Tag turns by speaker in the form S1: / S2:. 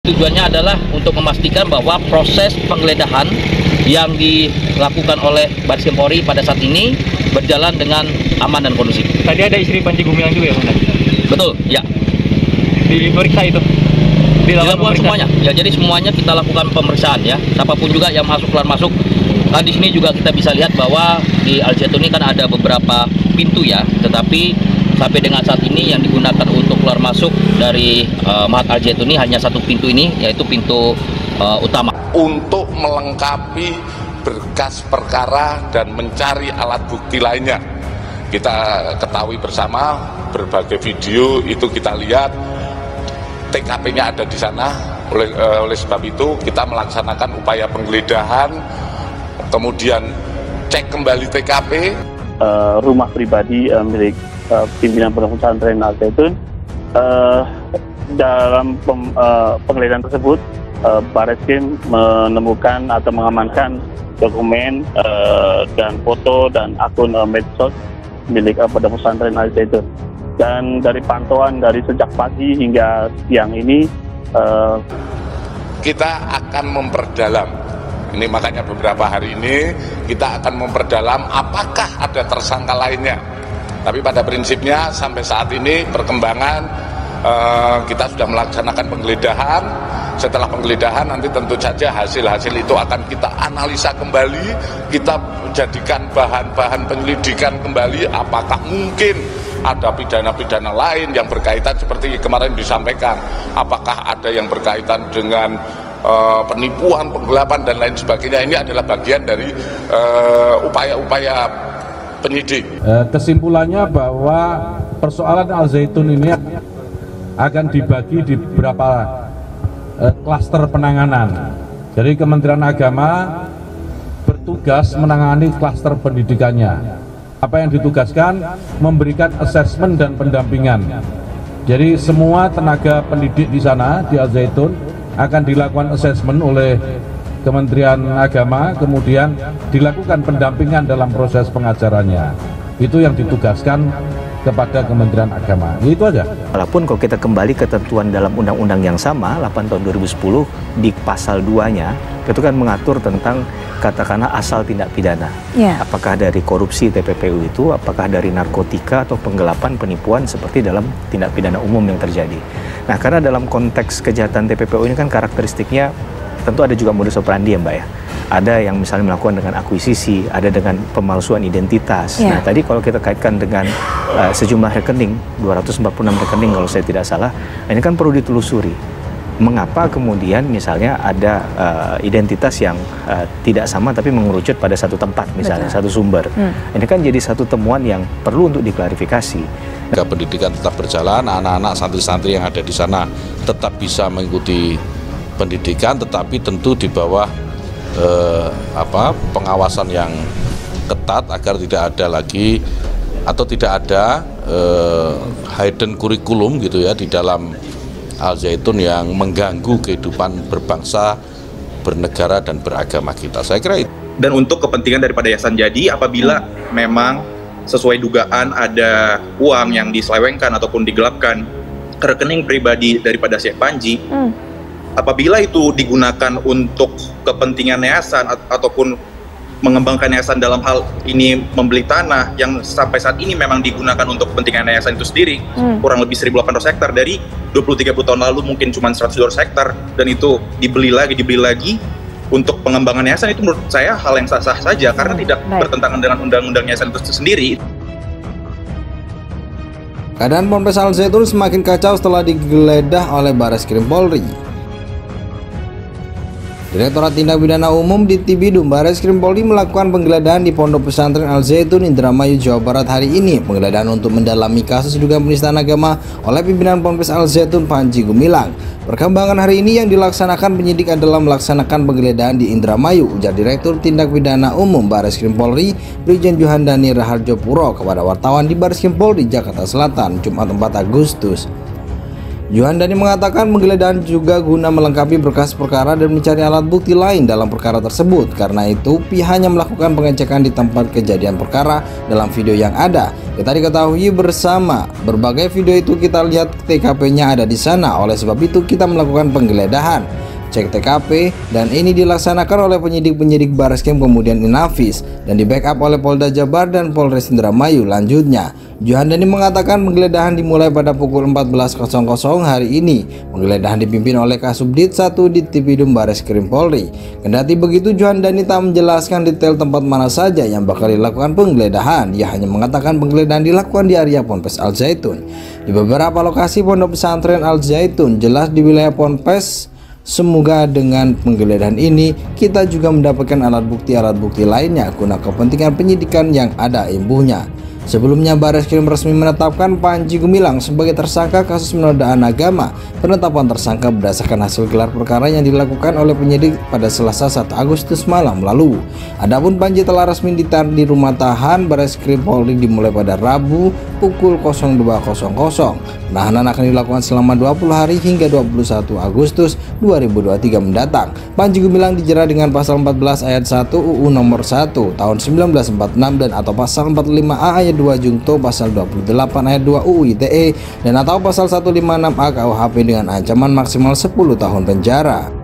S1: Tujuannya adalah untuk memastikan bahwa proses penggeledahan yang dilakukan oleh Baris Krim Polri pada saat ini berjalan dengan aman dan kondusif.
S2: Tadi ada istri Panji Gumilang juga ya, Bang?
S1: Betul, ya.
S2: Diperiksa itu?
S1: Dilakukan semuanya. Ya, jadi semuanya kita lakukan pemeriksaan ya. Siapapun juga yang masuk keluar masuk. Nah, di sini juga kita bisa lihat bahwa di Al Zaitun ini kan ada beberapa pintu ya, tetapi sampai dengan saat ini yang digunakan untuk keluar masuk dari Mahat Al Zaitun ini hanya satu pintu ini, yaitu pintu utama.
S3: Untuk melengkapi berkas perkara dan mencari alat bukti lainnya. Kita ketahui bersama berbagai video itu kita lihat TKP-nya ada di sana. Oleh sebab itu kita melaksanakan upaya penggeledahan, kemudian cek kembali TKP.
S4: Rumah pribadi milik pimpinan Pondok Pesantren Al Zaitun. Dalam penggeledahan tersebut, Bareskrim menemukan atau mengamankan dokumen dan foto dan akun medsos milik Pondok Pesantren Al Zaitun. Dan dari pantauan dari sejak pagi hingga siang ini,
S3: kita akan memperdalam. Ini makanya beberapa hari ini kita akan memperdalam apakah ada tersangka lainnya. Tapi pada prinsipnya sampai saat ini perkembangan kita sudah melaksanakan penggeledahan. Setelah penggeledahan nanti tentu saja hasil-hasil itu akan kita analisa kembali, kita jadikan bahan-bahan penyelidikan kembali apakah mungkin ada pidana-pidana lain yang berkaitan seperti kemarin disampaikan, apakah ada yang berkaitan dengan penipuan, penggelapan dan lain sebagainya. Ini adalah bagian dari upaya-upaya penyidik.
S5: Kesimpulannya bahwa persoalan Al Zaitun ini akan dibagi di beberapa klaster penanganan. Jadi Kementerian Agama bertugas menangani klaster pendidikannya. Apa yang ditugaskan? Memberikan asesmen dan pendampingan. Jadi semua tenaga pendidik di sana di Al Zaitun akan dilakukan asesmen oleh Kementerian Agama, kemudian dilakukan pendampingan dalam proses pengajarannya. Itu yang ditugaskan kepada Kementerian Agama. Itu aja.
S6: Walaupun kalau kita kembali ketentuan dalam undang-undang yang sama 8 tahun 2010 di pasal 2-nya itu kan mengatur tentang katakanlah asal tindak pidana. Apakah dari korupsi TPPU itu, apakah dari narkotika atau penggelapan, penipuan seperti dalam tindak pidana umum yang terjadi. Nah, karena dalam konteks kejahatan TPPU ini kan karakteristiknya tentu ada juga modus operandi ya Mbak ya. Ada yang misalnya melakukan dengan akuisisi, ada dengan pemalsuan identitas. Nah tadi kalau kita kaitkan dengan sejumlah rekening, 246 rekening kalau saya tidak salah, ini kan perlu ditelusuri. Mengapa kemudian misalnya ada identitas yang tidak sama tapi mengerucut pada satu tempat misalnya, satu sumber. Ini kan jadi satu temuan yang perlu untuk diklarifikasi.
S7: Pendidikan tetap berjalan, anak-anak santri-santri yang ada di sana tetap bisa mengikuti pendidikan, tetapi tentu di bawah pengawasan yang ketat agar tidak ada lagi atau tidak ada hidden curriculum gitu ya di dalam Al Zaitun yang mengganggu kehidupan berbangsa, bernegara dan beragama kita. Saya kira itu.
S8: Dan untuk kepentingan daripada Yayasan Jadi, apabila memang sesuai dugaan ada uang yang diselewengkan ataupun digelapkan ke rekening pribadi daripada Syekh Panji, apabila itu digunakan untuk kepentingan yayasan ataupun mengembangkan yayasan dalam hal ini membeli tanah yang sampai saat ini memang digunakan untuk kepentingan yayasan itu sendiri, kurang lebih 1.800 hektar dari 20-30 tahun lalu mungkin cuma 100-200 hektar, dan itu dibeli lagi untuk pengembangan yayasan, itu menurut saya hal yang sah-sah saja karena tidak bertentangan dengan undang-undang yayasan itu sendiri.
S9: Keadaan Ponpes Al Zaitun semakin kacau setelah digeledah oleh Baris Krim Polri. Direktorat Tindak Pidana Umum di Tibidum Baris Krim Polri melakukan penggeledahan di Pondok Pesantren Al Zaitun Indramayu, Jawa Barat hari ini. Penggeledahan untuk mendalami kasus dugaan penistaan agama oleh pimpinan Ponpes Al Zaitun Panji Gumilang. Perkembangan hari ini yang dilaksanakan penyidik adalah melaksanakan penggeledahan di Indramayu, ujar Direktur Tindak Pidana Umum Baris Krim Polri Brigjen Johandani Raharjo Puro kepada wartawan di Baris Krim Polri Jakarta Selatan Jumat 4 Agustus. Juhandani mengatakan penggeledahan juga guna melengkapi berkas perkara dan mencari alat bukti lain dalam perkara tersebut. Karena itu, pihaknya melakukan pengecekan di tempat kejadian perkara dalam video yang ada. Kita diketahui bersama, berbagai video itu kita lihat TKP-nya ada di sana. Oleh sebab itu, kita melakukan penggeledahan, cek TKP, dan ini dilaksanakan oleh penyidik-penyidik Bareskrim kemudian Inafis dan di backup oleh Polda Jabar dan Polres Indramayu. Lanjutnya, Juhandani mengatakan penggeledahan dimulai pada pukul 14.00 hari ini. Penggeledahan dipimpin oleh Kasubdit 1 Ditripidum Bareskrim Polri. Kendati begitu, Juhandani tak menjelaskan detail tempat mana saja yang bakal dilakukan penggeledahan. Ia hanya mengatakan penggeledahan dilakukan di area Ponpes Al Zaitun. Di beberapa lokasi pondok pesantren Al Zaitun, jelas di wilayah Ponpes. Semoga dengan penggeledahan ini kita juga mendapatkan alat bukti lainnya guna kepentingan penyidikan yang ada imbuhnya. Sebelumnya, Bareskrim resmi menetapkan Panji Gumilang sebagai tersangka kasus penodaan agama. Penetapan tersangka berdasarkan hasil gelar perkara yang dilakukan oleh penyidik pada Selasa 1 Agustus malam lalu. Adapun Panji telah resmi ditahan di rumah tahan Bareskrim Polri dimulai pada Rabu pukul 02.00. Penahanan akan dilakukan selama 20 hari hingga 21 Agustus 2023 mendatang. Panji Gumilang dijerat dengan pasal 14 ayat 1 UU nomor 1 tahun 1946 dan atau pasal 45A ayat 2 Jungto, pasal 28 ayat 2 UU ITE dan atau pasal 156A KUHP dengan ancaman maksimal 10 tahun penjara.